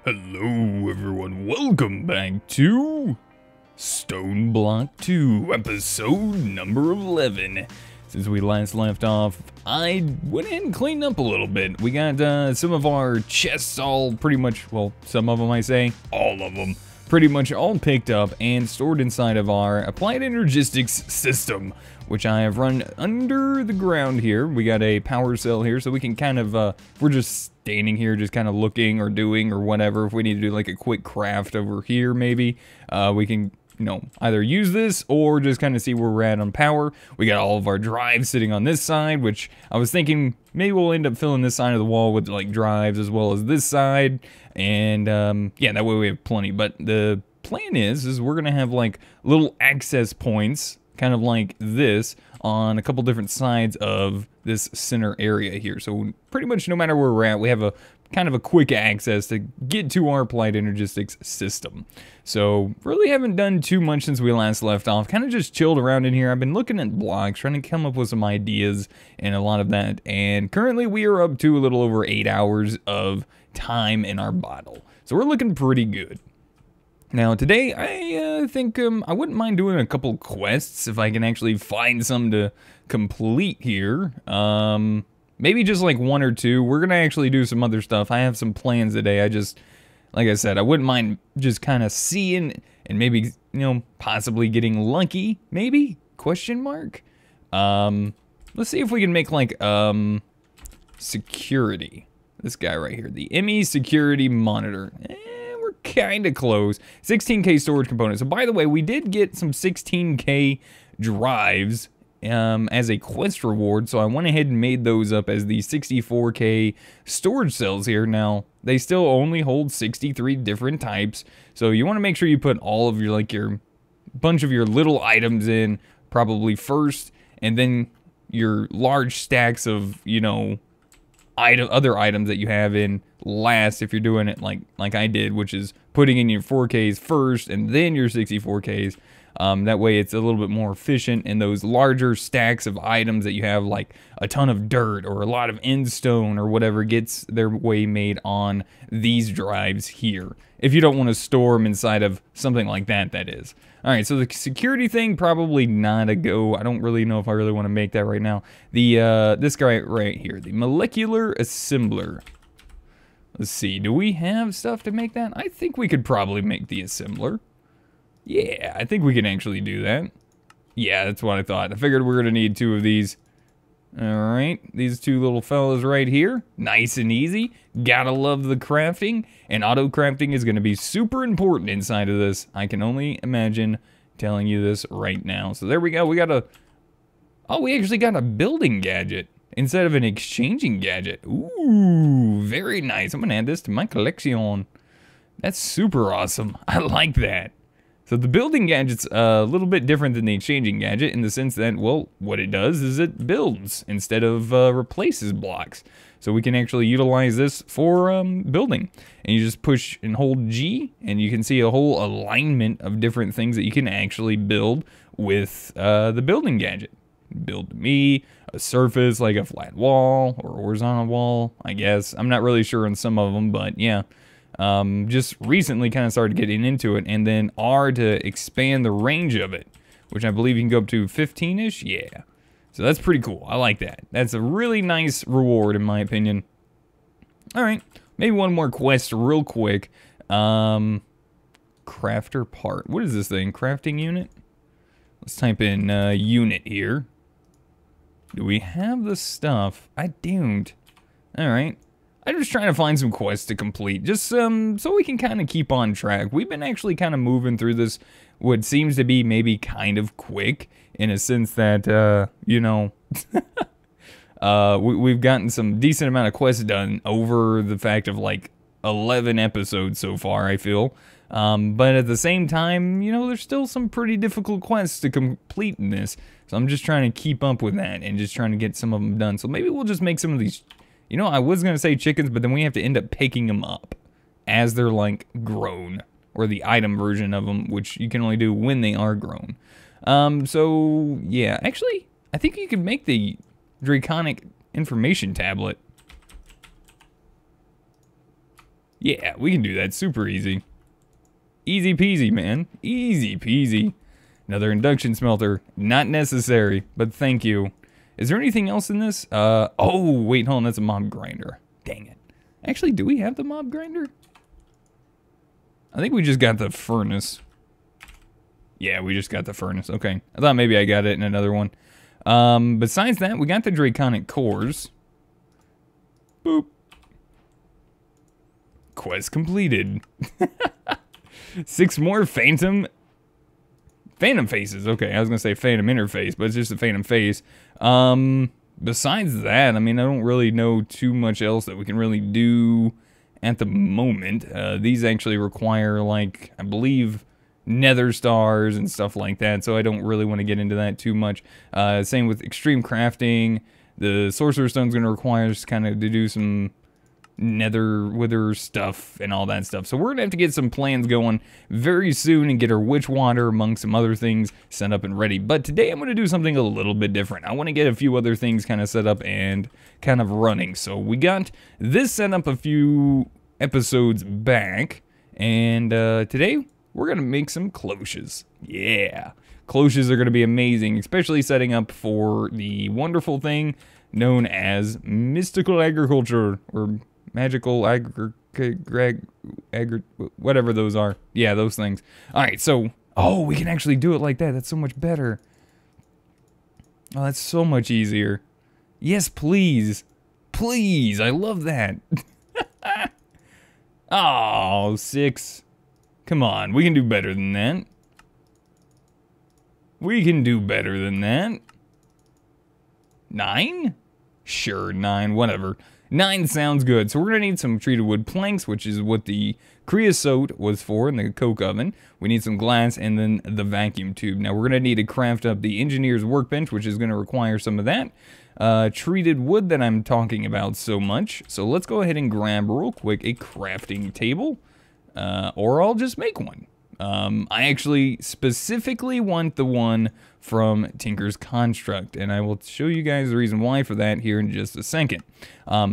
Hello everyone, welcome back to StoneBlock 2, episode number 11. Since we last left off, I went ahead and cleaned up a little bit. We got some of our chests all pretty much, well, some of them I say, all of them, pretty much all picked up and stored inside of our applied energistics system, which I have run under the ground here. We got a power cell here, so we can kind of, we're just standing here, just kind of looking or doing or whatever. If we need to do like a quick craft over here, maybe, we can, you know, either use this or just kind of see where we're at on power. We got all of our drives sitting on this side, which I was thinking maybe we'll end up filling this side of the wall with like drives as well as this side. And yeah, that way we have plenty. But the plan is we're gonna have like little access points, kind of like this, on a couple different sides of this center area here. So pretty much no matter where we're at, we have a kind of a quick access to get to our applied energistics system. So really haven't done too much since we last left off. Kind of just chilled around in here. I've been looking at blocks, trying to come up with some ideas and a lot of that. And currently we are up to a little over 8 hours of time in our bottle. So we're looking pretty good. Now today, I think I wouldn't mind doing a couple quests if I can actually find some to complete here. Maybe just like one or two. We're gonna actually do some other stuff. I have some plans today. I just, like I said, I wouldn't mind just kind of seeing and maybe, you know, possibly getting lucky. Maybe? Question mark? Let's see if we can make like security. This guy right here, the ME security monitor. We're kind of close. 16K storage components. So by the way, we did get some 16K drives as a quest reward, so I went ahead and made those up as the 64K storage cells here. Now, they still only hold 63 different types, so you want to make sure you put all of your, like, your bunch of your little items in probably first, and then your large stacks of, you know, other items that you have in last, if you're doing it like I did, which is putting in your 4Ks first and then your 64Ks. That way it's a little bit more efficient, and those larger stacks of items that you have, like a ton of dirt or a lot of end stone or whatever, gets their way made on these drives here. If you don't want to store them inside of something like that, that is. Alright, so the security thing, probably not a go. I don't really know if I really want to make that right now. The, this guy right here, the molecular assembler. Let's see, do we have stuff to make that? I think we could probably make the assembler. Yeah, I think we can actually do that. Yeah, that's what I thought. I figured we were going to need two of these. Alright, these two little fellas right here. Nice and easy. Gotta love the crafting. And auto crafting is going to be super important inside of this. I can only imagine telling you this right now. So there we go. We got a... Oh, we actually got a building gadget instead of an exchanging gadget. Ooh, very nice. I'm going to add this to my collection. That's super awesome. I like that. So the building gadget's a little bit different than the exchanging gadget in the sense that, well, what it does is it builds instead of replaces blocks. So we can actually utilize this for building. And you just push and hold G, and you can see a whole alignment of different things that you can actually build with the building gadget. Build me a surface like a flat wall or horizontal wall, I guess. I'm not really sure on some of them, but yeah. Just recently kind of started getting into it, and then R to expand the range of it, which I believe you can go up to 15-ish. Yeah, so that's pretty cool. I like that. That's a really nice reward in my opinion. All right, maybe one more quest real quick. Crafter part. What is this thing? Crafting unit. Let's type in unit here. Do we have the stuff? I don't. All right. I'm just trying to find some quests to complete, just so we can kind of keep on track. We've been actually kind of moving through this, what seems to be maybe kind of quick, in a sense that, you know, we've gotten some decent amount of quests done over the fact of like 11 episodes so far, I feel. But at the same time, you know, there's still some pretty difficult quests to complete in this. So I'm just trying to keep up with that and just trying to get some of them done. So maybe we'll just make some of these... You know, I was going to say chickens, but then we have to end up picking them up as they're, like, grown. Or the item version of them, which you can only do when they are grown. So, yeah. Actually, I think you could make the Draconic information tablet. Yeah, we can do that. Super easy. Easy peasy, man. Easy peasy. Another induction smelter. Not necessary, but thank you. Is there anything else in this? Oh, wait, hold on. That's a mob grinder. Dang it. Actually, do we have the mob grinder? I think we just got the furnace. Yeah, we just got the furnace. Okay. I thought maybe I got it in another one. Besides that, we got the draconic cores. Boop. Quest completed. 6 more phantom faces. Okay, I was gonna say phantom interface, but it's just a phantom face. Besides that, I mean, I don't really know too much else that we can really do at the moment. These actually require, like, I believe, nether stars and stuff like that, so I don't really want to get into that too much. Same with extreme crafting. The sorcerer stone's gonna require us kind of to do some nether wither stuff and all that stuff. So we're gonna have to get some plans going very soon and get our witch water among some other things set up and ready. But today I'm gonna do something a little bit different. I want to get a few other things kind of set up and kind of running. So we got this set up a few episodes back, and today we're gonna make some cloches. Yeah, cloches are gonna be amazing, especially setting up for the wonderful thing known as mystical agriculture, or magical whatever those are. Yeah, those things. Alright, so, oh, we can actually do it like that. That's so much better. Oh, that's so much easier. Yes, please. Please, I love that. Oh, 6. Come on, we can do better than that. We can do better than that. 9? Sure, 9, whatever. 9 sounds good. So we're going to need some treated wood planks, which is what the creosote was for in the coke oven. We need some glass and then the vacuum tube. Now we're going to need to craft up the engineer's workbench, which is going to require some of that. Treated wood that I'm talking about so much. So let's go ahead and grab real quick a crafting table. Or I'll just make one. I actually specifically want the one from Tinker's Construct, and I will show you guys the reason why for that here in just a second.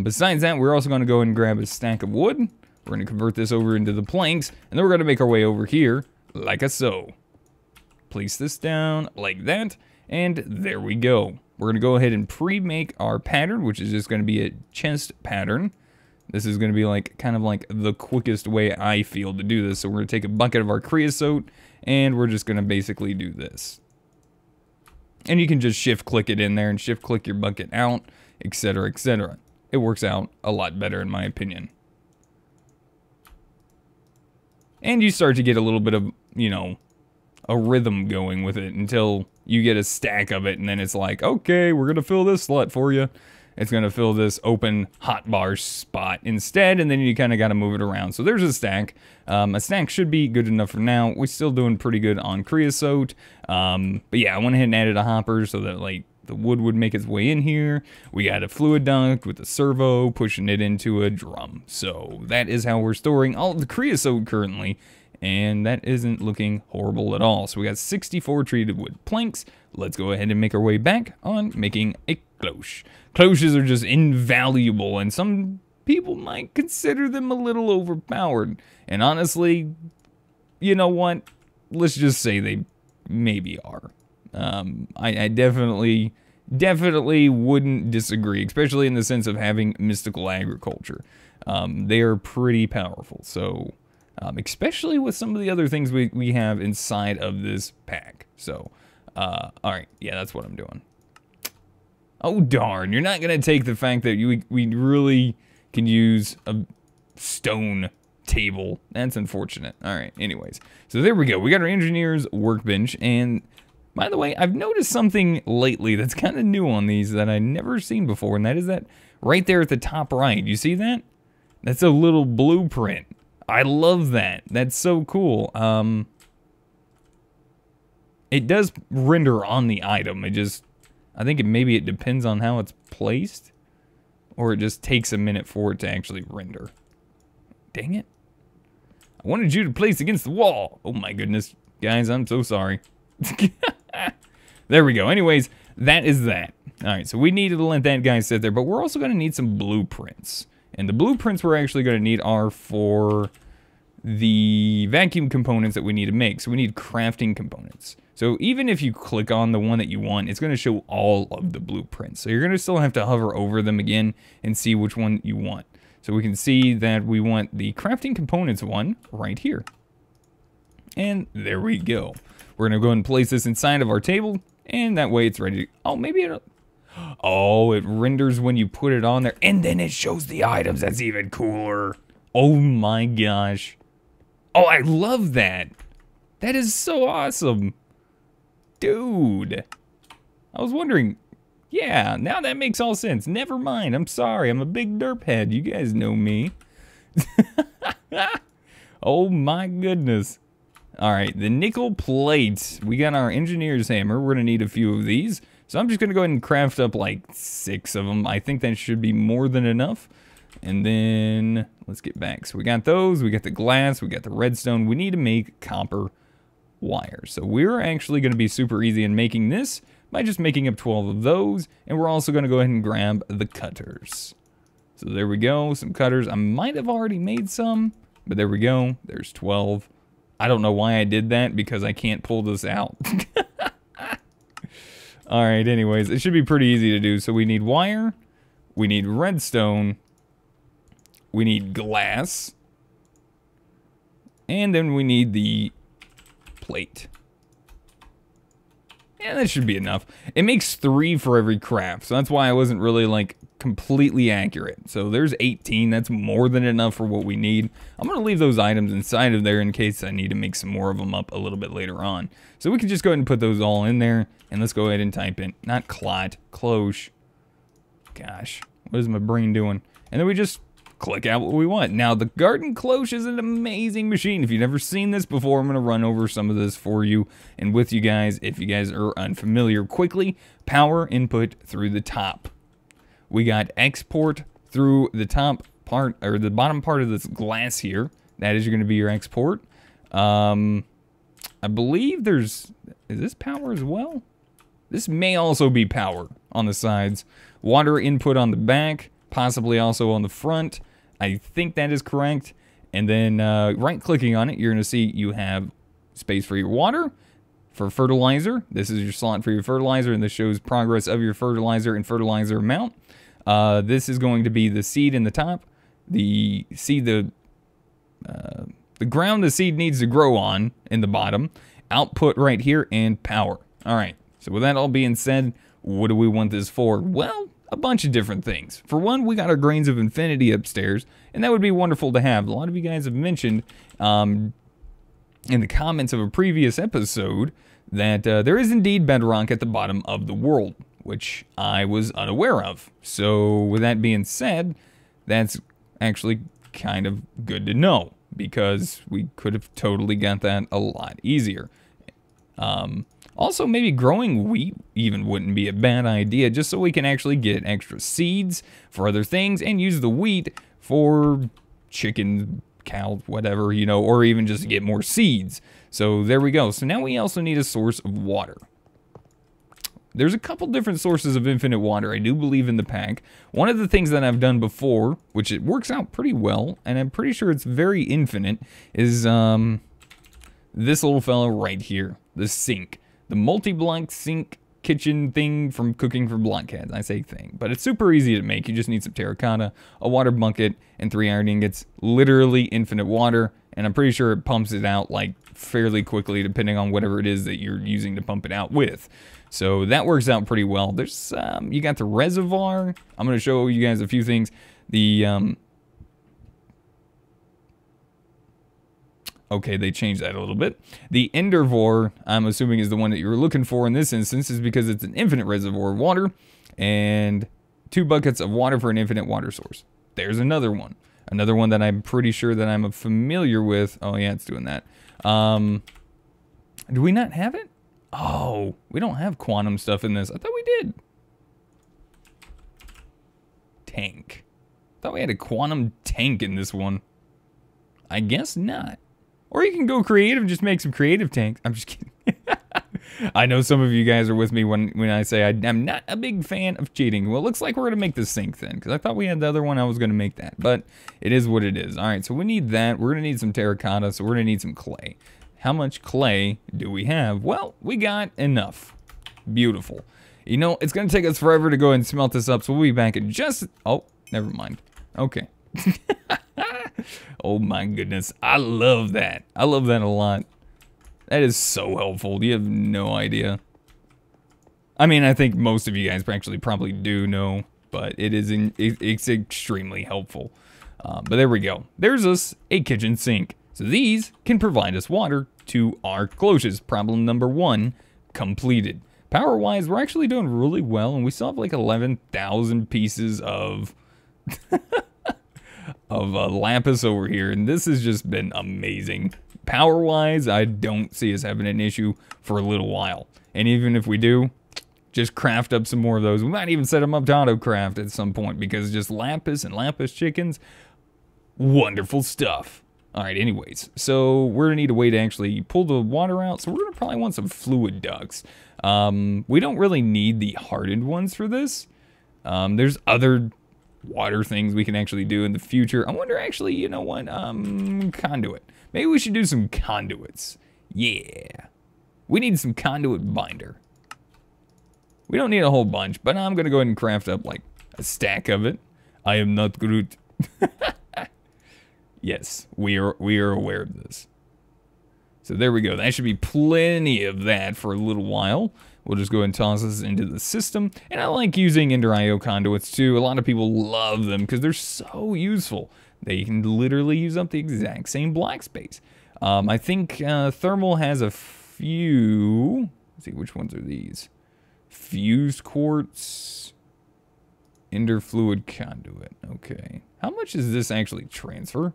Besides that, we're also going to go and grab a stack of wood. We're going to convert this over into the planks, and then we're going to make our way over here like so. Place this down like that, and there we go. We're going to go ahead and pre-make our pattern, which is just going to be a chest pattern. This is going to be like kind of like the quickest way I feel to do this. So we're going to take a bucket of our creosote, and we're just going to basically do this. And you can just shift click it in there and shift click your bucket out, etc., etc. It works out a lot better in my opinion. And you start to get a little bit of, you know, a rhythm going with it until you get a stack of it, and then it's like, okay, we're going to fill this slot for you. It's going to fill this open hotbar spot instead, and then you kind of got to move it around. So there's a stack. A stack should be good enough for now. We're still doing pretty good on creosote. But yeah, I went ahead and added a hopper so that like the wood would make its way in here. We got a fluid duct with a servo pushing it into a drum. So that is how we're storing all of the creosote currently. And that isn't looking horrible at all. So we got 64 treated wood planks. Let's go ahead and make our way back on making a cloche. Cloches are just invaluable, and some people might consider them a little overpowered. And honestly, you know what? Let's just say they maybe are. I definitely wouldn't disagree, especially in the sense of having mystical agriculture. They are pretty powerful, so especially with some of the other things we have inside of this pack. So, alright, yeah, that's what I'm doing. Oh, darn, you're not going to take the fact that we really can use a stone table. That's unfortunate. Alright, anyways. So there we go. We got our engineer's workbench, and by the way, I've noticed something lately that's kind of new on these that I've never seen before, and that is that right there at the top right. You see that? That's a little blueprint. I love that. That's so cool. It does render on the item. I think maybe it depends on how it's placed, or it just takes a minute for it to actually render. Dang it. I wanted you to place against the wall. Oh my goodness. Guys, I'm so sorry. There we go. Anyways, that is that. Alright, so we needed to let that guy sit there, but we're also going to need some blueprints. And the blueprints we're actually going to need are for the vacuum components that we need to make. So we need crafting components. So even if you click on the one that you want, it's going to show all of the blueprints. So you're going to still have to hover over them again and see which one you want. So we can see that we want the crafting components one right here. And there we go. We're going to go ahead and place this inside of our table, and that way it's ready to, oh, maybe it'll, oh, it renders when you put it on there, and then it shows the items. That's even cooler. Oh my gosh. Oh, I love that. That is so awesome. Dude. I was wondering, yeah, now that makes all sense. Never mind, I'm sorry, I'm a big derp head. You guys know me. Oh my goodness. All right, the nickel plates. We got our engineer's hammer. We're gonna need a few of these. So I'm just gonna go ahead and craft up like 6 of them. I think that should be more than enough. And then let's get back. So we got those, we got the glass, we got the redstone. We need to make copper wire. So we're actually gonna be super easy in making this by just making up 12 of those. And we're also gonna go ahead and grab the cutters. So there we go, some cutters. I might have already made some, but there we go, there's 12. I don't know why I did that, because I can't pull this out. Alright, anyways, it should be pretty easy to do. So we need wire, we need redstone, we need glass, and then we need the plate. Yeah, that should be enough. It makes 3 for every craft, so that's why I wasn't really, like, completely accurate. So there's 18, that's more than enough for what we need. I'm going to leave those items inside of there in case I need to make some more of them up a little bit later on. So we can just go ahead and put those all in there, and let's go ahead and type in, not Cloche. Gosh, what is my brain doing? And then we just click out what we want. Now, the Garden Cloche is an amazing machine. If you've never seen this before, I'm going to run over some of this for you and with you guys. If you guys are unfamiliar, quickly, power input through the top. We got export through the top part, or the bottom part of this glass here. That is going to be your export. I believe is this power as well? This may also be power on the sides. Water input on the back, possibly also on the front. I think that is correct. And then right-clicking on it, you're going to see you have space for your water, for fertilizer. This is your slot for your fertilizer, and this shows progress of your fertilizer and fertilizer amount. This is going to be the seed in the top, the seed, the ground the seed needs to grow on in the bottom, output right here, and power. All right, so with that all being said, what do we want this for? Well, a bunch of different things. For one, we got our grains of infinity upstairs, and that would be wonderful to have. A lot of you guys have mentioned in the comments of a previous episode that there is indeed bedrock at the bottom of the world, which I was unaware of. So with that being said, that's actually kind of good to know, because we could have totally got that a lot easier. Also, maybe growing wheat even wouldn't be a bad idea, just so we can actually get extra seeds for other things and use the wheat for chicken, cow, whatever, you know, or even just to get more seeds. So there we go. So now we also need a source of water. There's a couple different sources of infinite water, I do believe, in the pack. One of the things that I've done before, which it works out pretty well, and I'm pretty sure it's very infinite, is this little fellow right here, the sink. The multi-block sink kitchen thing from Cooking for Blockheads. I say thing, but it's super easy to make. You just need some terracotta, a water bucket, and 3 iron ingots. Literally infinite water, and I'm pretty sure it pumps it out like fairly quickly, depending on whatever it is that you're using to pump it out with. So that works out pretty well. There's you got the reservoir. I'm going to show you guys a few things. The okay, they changed that a little bit. The Endervor, I'm assuming, is the one that you were looking for in this instance, is because it's an infinite reservoir of water, and 2 buckets of water for an infinite water source. There's another one. Another one that I'm pretty sure that I'm familiar with. Oh yeah, it's doing that. Do we not have it? Oh, we don't have quantum stuff in this. I thought we did. Tank. I thought we had a quantum tank in this one. I guess not. Or you can go creative and just make some creative tanks. I'm just kidding. I know some of you guys are with me when I say I'm not a big fan of cheating. Well, it looks like we're going to make the sink then, because I thought we had the other one. I was going to make that, but it is what it is. All right, so we need that. We're going to need some terracotta, so we're going to need some clay. How much clay do we have? Well, we got enough. Beautiful. You know, it's going to take us forever to go ahead and smelt this up, so we'll be back in just... Oh, never mind. Okay. Oh my goodness. I love that. I love that a lot. That is so helpful. You have no idea. I mean, I think most of you guys actually probably do know, but it's extremely helpful. But there we go. There's us, a kitchen sink. So these can provide us water to our cloches. Problem number 1 completed. Power-wise, we're actually doing really well, and we still have like 11,000 pieces of lapis over here, and this has just been amazing. Power-wise, I don't see us having an issue for a little while. And even if we do, just craft up some more of those. We might even set them up to auto-craft at some point, because just lapis and lapis chickens, wonderful stuff. Alright, anyways, so we're going to need a way to actually pull the water out, so we're going to probably want some fluid ducts. We don't really need the hardened ones for this. There's other water things we can actually do in the future. I wonder actually, you know what, conduit. Maybe we should do some conduits. Yeah. We need some conduit binder. We don't need a whole bunch, but I'm going to go ahead and craft up like a stack of it. I am not Groot. Yes, we are aware of this. So there we go. That should be plenty of that for a little while. We'll just go ahead and toss this into the system. And I like using Ender IO conduits too. A lot of people love them because they're so useful. They can literally use up the exact same block space. I think Thermal has a few. Let's see, which ones are these? Fused quartz. Ender fluid conduit. Okay. How much does this actually transfer?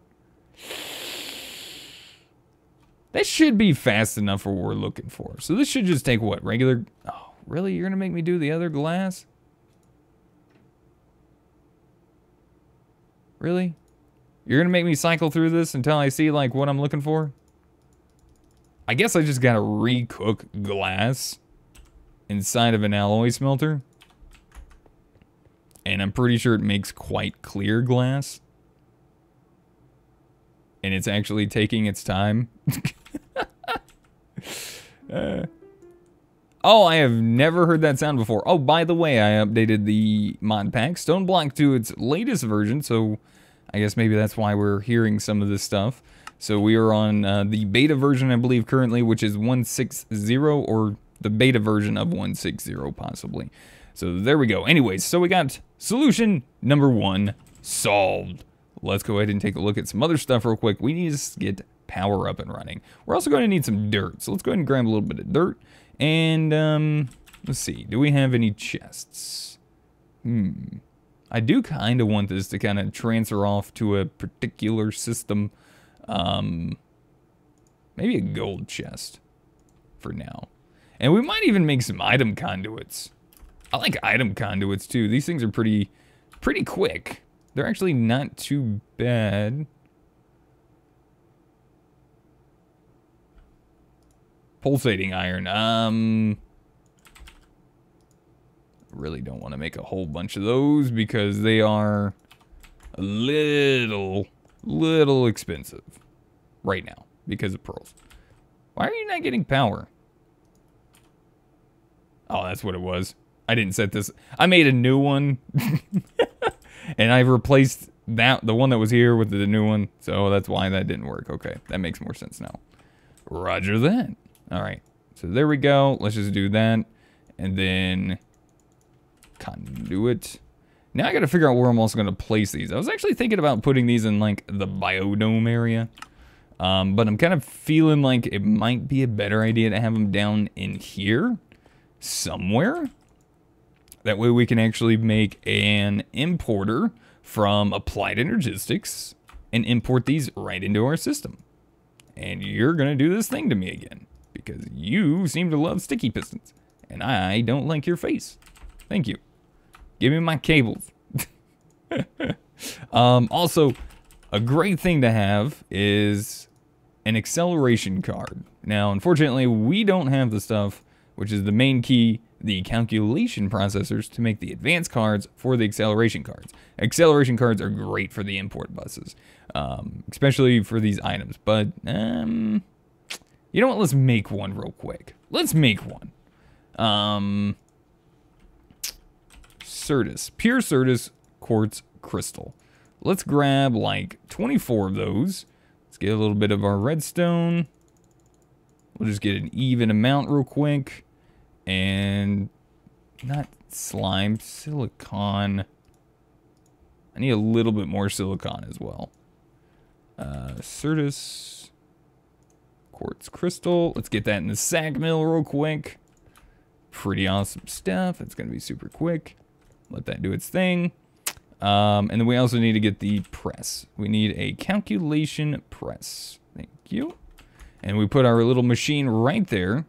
That should be fast enough for what we're looking for. So this should just take what? Regular... Oh, really? You're going to make me do the other glass? Really? You're going to make me cycle through this until I see, like, what I'm looking for? I guess I just got to recook glass inside of an alloy smelter. And I'm pretty sure it makes quite clear glass. And it's actually taking its time. Oh, I have never heard that sound before. Oh, by the way, I updated the mod pack, StoneBlock, to its latest version, so I guess maybe that's why we're hearing some of this stuff. So we are on the beta version, I believe, currently, which is 1.6.0, or the beta version of 1.6.0, possibly. So there we go. Anyways, so we got solution number 1 solved. Let's go ahead and take a look at some other stuff real quick. We need to get power up and running. We're also going to need some dirt. So let's go ahead and grab a little bit of dirt. And let's see. Do we have any chests? I do kind of want this to kind of transfer off to a particular system. Maybe a gold chest for now. And we might even make some item conduits. I like item conduits too. These things are pretty quick. They're actually not too bad. Pulsating iron. Really don't want to make a whole bunch of those because they are a little expensive right now because of pearls. Why are you not getting power? Oh, that's what it was. I didn't set this. I made a new one. And I replaced the one that was here with the new one. So that's why that didn't work. Okay, that makes more sense now. Roger that. All right, so there we go. Let's just do that. And then conduit. Now I got to figure out where I'm also going to place these. I was actually thinking about putting these in like the biodome area. But I'm kind of feeling like it might be a better idea to have them down in here somewhere. That way we can actually make an importer from Applied Energistics and import these right into our system. And you're going to do this thing to me again because you seem to love sticky pistons and I don't like your face. Thank you. Give me my cables. Also, a great thing to have is an acceleration card. Now, unfortunately, we don't have the stuff which is the main key, the calculation processors to make the advanced cards for the acceleration cards. Acceleration cards are great for the import buses, especially for these items. But, you know what? Let's make one real quick. Let's make one. Certus. Pure Certus Quartz Crystal. Let's grab like 24 of those. Let's get a little bit of our redstone. We'll just get an even amount real quick. And not slime, silicon. I need a little bit more silicon as well. Certus Quartz Crystal. Let's get that in the sag mill real quick. Pretty awesome stuff. It's going to be super quick. Let that do its thing. And then we also need to get the press. We need a calculation press. Thank you. And we put our little machine right there.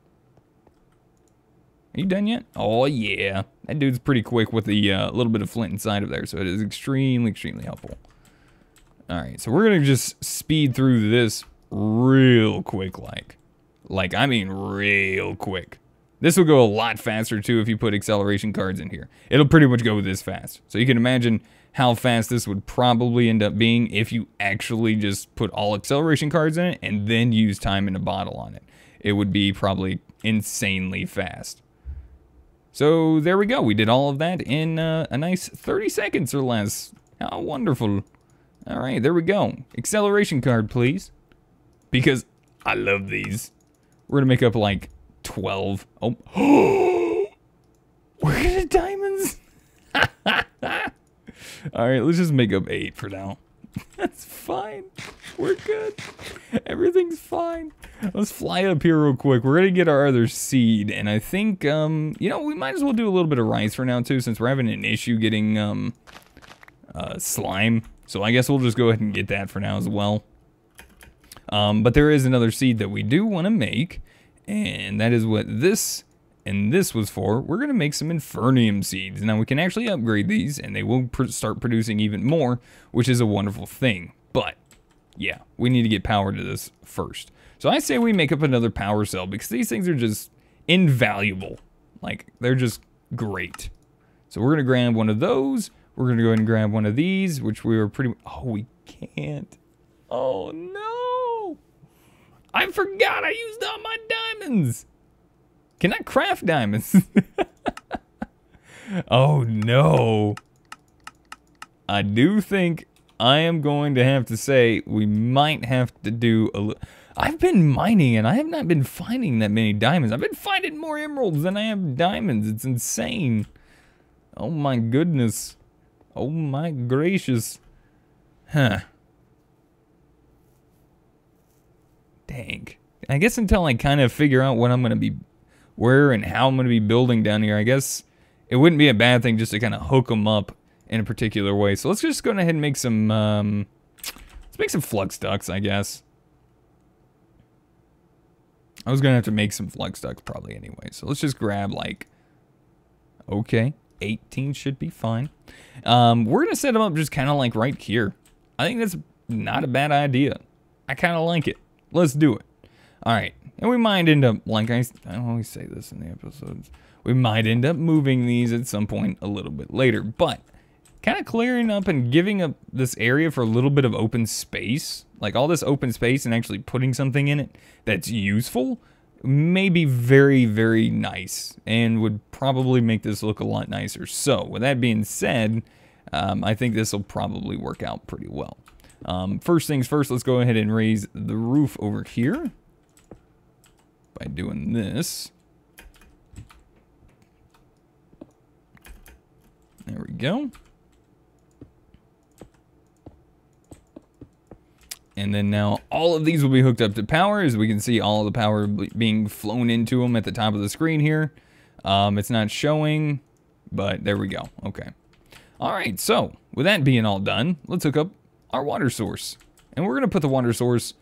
Are you done yet? Oh, yeah. That dude's pretty quick with the little bit of flint inside of there, so it is extremely, extremely helpful. All right, so we're going to just speed through this real quick, like, I mean real quick. This will go a lot faster, too, if you put acceleration cards in here. It'll pretty much go this fast. So you can imagine how fast this would probably end up being if you actually just put all acceleration cards in it and then use time in a bottle on it. It would be probably insanely fast. So there we go. We did all of that in a nice 30 seconds or less. How wonderful. All right, there we go. Acceleration card, please. Because I love these. We're going to make up like 12. Oh, we're gonna diamonds. All right, let's just make up 8 for now. That's fine. We're good. Everything's fine. Let's fly up here real quick. We're gonna get our other seed, and I think you know, we might as well do a little bit of rice for now too, since we're having an issue getting slime. So I guess we'll just go ahead and get that for now as well. But there is another seed that we do want to make. And that is what this and this was for. We're going to make some Infernium seeds. Now, we can actually upgrade these, and they will start producing even more, which is a wonderful thing. But, yeah, we need to get power to this first. So I say we make up another power cell, because these things are just invaluable. Like, they're just great. So we're going to grab one of those. We're going to go ahead and grab one of these, which we were pretty... Oh, we can't. Oh, no. I forgot I used all my diamonds. Can I craft diamonds? Oh, no. I do think I am going to have to say we might have to do a little... I've been mining and I have not been finding that many diamonds. I've been finding more emeralds than I have diamonds. It's insane. Oh, my goodness. Oh, my gracious. Huh. Dang. I guess until I kind of figure out what I'm going to be, where and how I'm going to be building down here, I guess it wouldn't be a bad thing just to kind of hook them up in a particular way. So let's just go ahead and make some, let's make some flux ducts, I guess. I was going to have to make some flux ducts probably anyway. So let's just grab like, okay, 18 should be fine. We're going to set them up just kind of like right here. I think that's not a bad idea. I kind of like it. Let's do it. All right. And we might end up, like I always say this in the episodes, we might end up moving these at some point a little bit later. But kind of clearing up and giving up this area for a little bit of open space, like all this open space and actually putting something in it that's useful, may be very, very nice and would probably make this look a lot nicer. So with that being said, I think this will probably work out pretty well. First things first, let's go ahead and raise the roof over here by doing this. There we go. And then now all of these will be hooked up to power. As we can see, all of the power being flown into them at the top of the screen here. It's not showing, but there we go. Okay. All right, so with that being all done, let's hook up our water source. And we're going to put the water source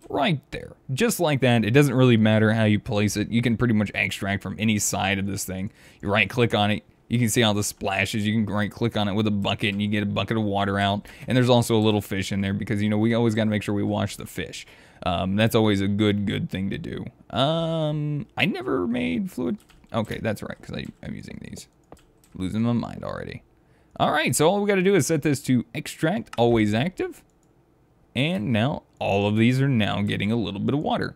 right there. Just like that. It doesn't really matter how you place it. You can pretty much extract from any side of this thing. You right click on it, You can see all the splashes. You can right-click on it with a bucket, and you get a bucket of water out. And there's also a little fish in there because, you know, we always got to make sure we wash the fish. That's always a good thing to do. I never made fluid. Okay, that's right, because I'm using these. Losing my mind already. All right, so all we got to do is set this to extract, always active. And now all of these are now getting a little bit of water.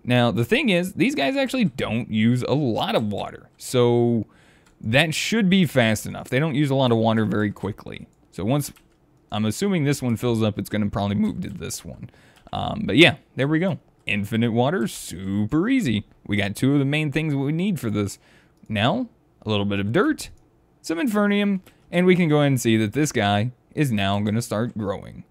Now, the thing is, these guys actually don't use a lot of water. So that should be fast enough. They don't use a lot of water very quickly. So once, I'm assuming this one fills up, it's going to probably move to this one. But yeah, there we go. Infinite water, super easy. We got 2 of the main things we need for this. Now, a little bit of dirt, some infernium, and we can go ahead and see that this guy is now going to start growing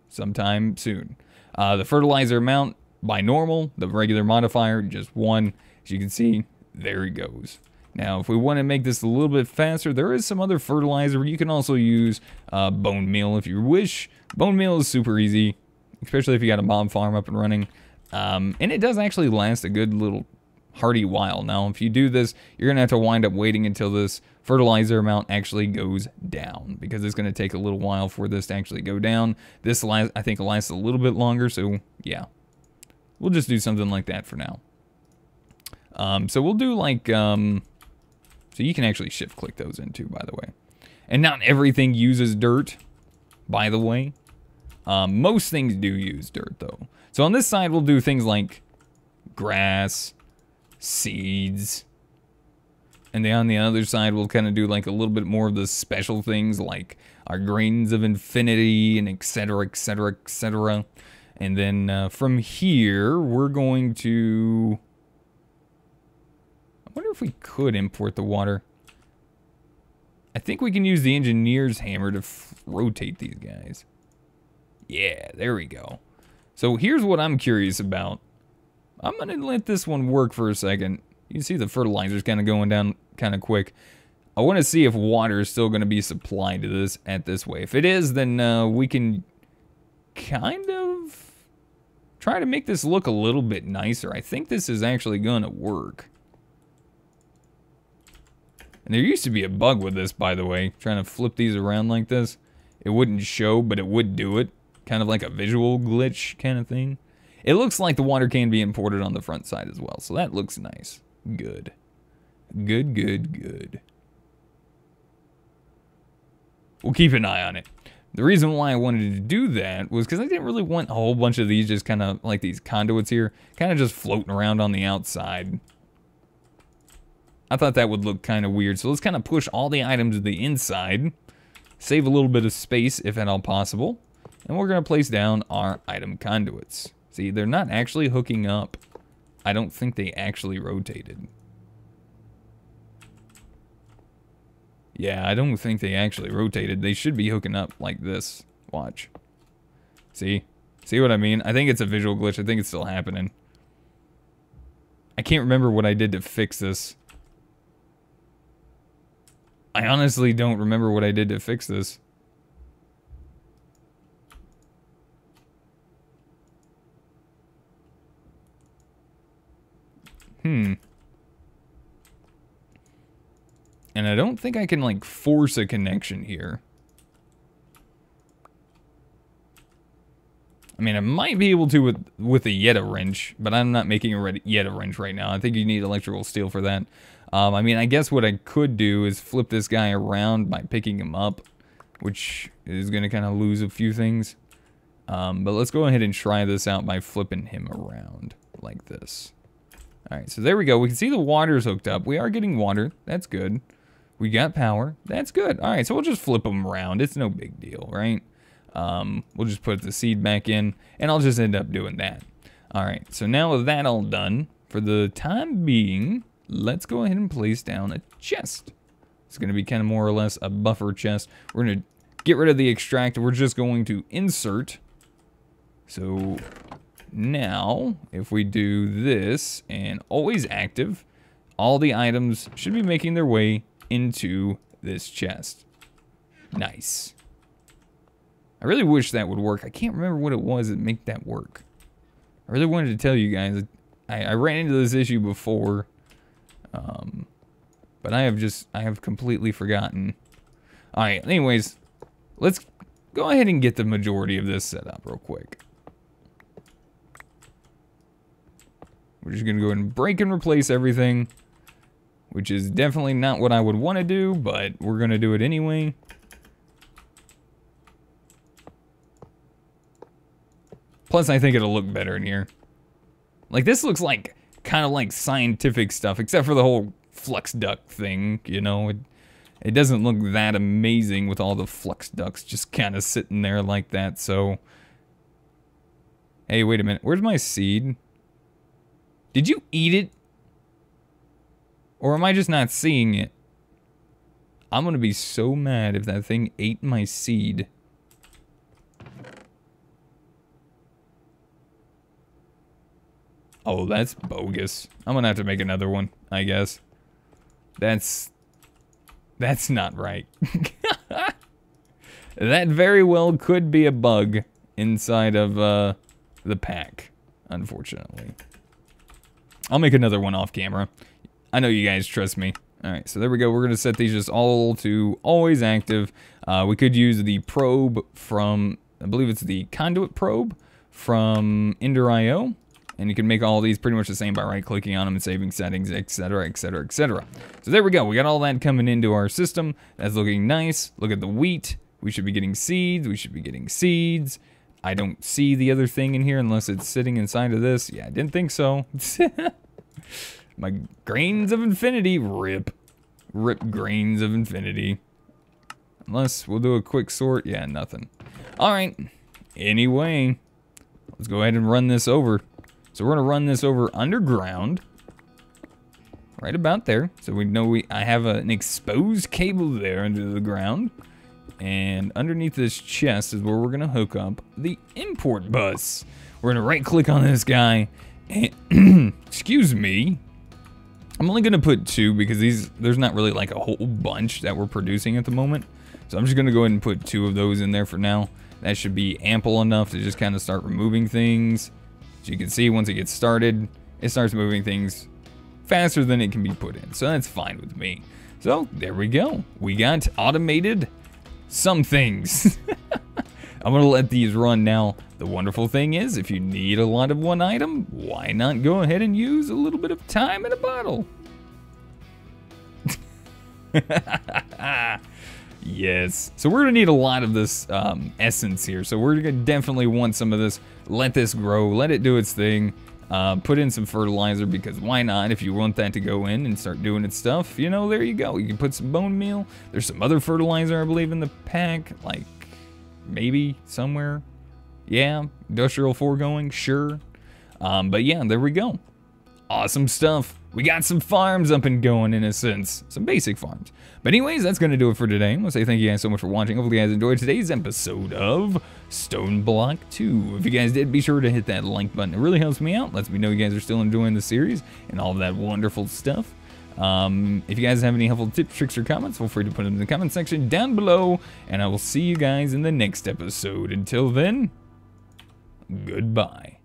sometime soon. The fertilizer amount by normal, the regular modifier, just 1. As you can see, there he goes. Now, if we want to make this a little bit faster, there is some other fertilizer. You can also use bone meal if you wish. Bone meal is super easy, especially if you got a mob farm up and running. And it does actually last a good little hearty while. Now, if you do this, you're going to have to wind up waiting until this fertilizer amount actually goes down, because it's going to take a little while for this to actually go down. This, I think, lasts a little bit longer, so yeah. We'll just do something like that for now. So we'll do like, so you can actually shift click those in too, by the way. And not everything uses dirt, by the way. Most things do use dirt though. So on this side, we'll do things like grass, seeds. And then on the other side, we'll kind of do like a little bit more of the special things like our grains of infinity and etc, etc, etc. And then from here, we're going to... I wonder if we could import the water. I think we can use the engineer's hammer to rotate these guys. Yeah, there we go. So here's what I'm curious about. I'm going to let this one work for a second. You can see the fertilizer's kind of going down kind of quick. I want to see if water is still going to be supplied to this at this way. If it is, then we can kind of try to make this look a little bit nicer. I think this is actually going to work. And there used to be a bug with this, by the way. Trying to flip these around like this. It wouldn't show, but it would do it. Kind of like a visual glitch kind of thing. It looks like the water can be imported on the front side as well. So that looks nice. Good. Good, good, good. We'll keep an eye on it. The reason why I wanted to do that was because I didn't really want a whole bunch of these just kind of like these conduits here, kind of just floating around on the outside. I thought that would look kind of weird. So let's kind of push all the items to the inside, save a little bit of space if at all possible. And we're going to place down our item conduits. See, they're not actually hooking up. I don't think they actually rotated. Yeah, I don't think they actually rotated. They should be hooking up like this. Watch. See? See what I mean? I think it's a visual glitch. I think it's still happening. I can't remember what I did to fix this. I honestly don't remember what I did to fix this. And I don't think I can, like, force a connection here. I mean, I might be able to with a Yeta wrench, but I'm not making a Yeta wrench right now. I think you need electrical steel for that. I mean, I guess what I could do is flip this guy around by picking him up, which is going to kind of lose a few things. But let's go ahead and try this out by flipping him around like this. Alright, so there we go. We can see the water's hooked up. We are getting water. That's good. We got power. That's good. Alright, so we'll just flip them around. It's no big deal, right? We'll just put the seed back in, and I'll just end up doing that. Alright, so now with that all done, for the time being, let's go ahead and place down a chest. It's going to be kind of more or less a buffer chest. We're going to get rid of the extract. We're just going to insert. So now, if we do this and always active, all the items should be making their way into this chest. Nice. I really wish that would work. I can't remember what it was that made that work. I really wanted to tell you guys. I ran into this issue before. But I have completely forgotten. Alright, anyways, let's go ahead and get the majority of this set up real quick. We're just going to go ahead and break and replace everything, which is definitely not what I would want to do, but we're going to do it anyway. Plus, I think it'll look better in here. Like, this looks like, kind of like scientific stuff, except for the whole flux duct thing, you know? It doesn't look that amazing with all the flux ducts just kind of sitting there like that, so... Hey, wait a minute. Where's my seed? Did you eat it? Or am I just not seeing it? I'm gonna be so mad if that thing ate my seed. Oh, that's bogus. I'm gonna have to make another one, I guess. That's not right. That very well could be a bug inside of the pack, unfortunately. I'll make another one off camera. I know you guys trust me. Alright, so there we go. We're going to set these just all to always active. We could use the probe from, I believe it's the conduit probe from Ender.io. And you can make all these pretty much the same by right-clicking on them and saving settings, etc., etc., etc. So there we go. We got all that coming into our system. That's looking nice. Look at the wheat. We should be getting seeds. We should be getting seeds. I don't see the other thing in here unless it's sitting inside of this. Yeah, I didn't think so. My grains of infinity. Rip. Rip grains of infinity. Unless we'll do a quick sort. Yeah, nothing. Alright. Anyway. Let's go ahead and run this over. So we're going to run this over underground. Right about there. So we know I have an exposed cable there under the ground. And underneath this chest is where we're going to hook up the import bus. We're going to right click on this guy. And excuse me. I'm only going to put 2 because there's not really like a whole bunch that we're producing at the moment. So I'm just going to go ahead and put 2 of those in there for now. That should be ample enough to just kind of start removing things. As you can see, once it gets started, it starts moving things faster than it can be put in. So that's fine with me. So there we go. We got automated some things. I'm going to let these run now. The wonderful thing is, if you need a lot of one item, why not go ahead and use a little bit of time in a bottle? Yes. So we're going to need a lot of this essence here. So we're going to definitely want some of this. Let this grow. Let it do its thing. Put in some fertilizer because why not? If you want that to go in and start doing its stuff, you know, there you go. You can put some bone meal. There's some other fertilizer, I believe, in the pack. Like, maybe somewhere. Yeah, industrial foregoing, sure. But yeah, there we go. Awesome stuff. We got some farms up and going in a sense. Some basic farms. But anyways, that's going to do it for today. I want to say thank you guys so much for watching. Hopefully you guys enjoyed today's episode of StoneBlock 2. If you guys did, be sure to hit that like button. It really helps me out. Lets me know you guys are still enjoying the series and all of that wonderful stuff. If you guys have any helpful tips, tricks, or comments, feel free to put them in the comment section down below. And I will see you guys in the next episode. Until then, goodbye.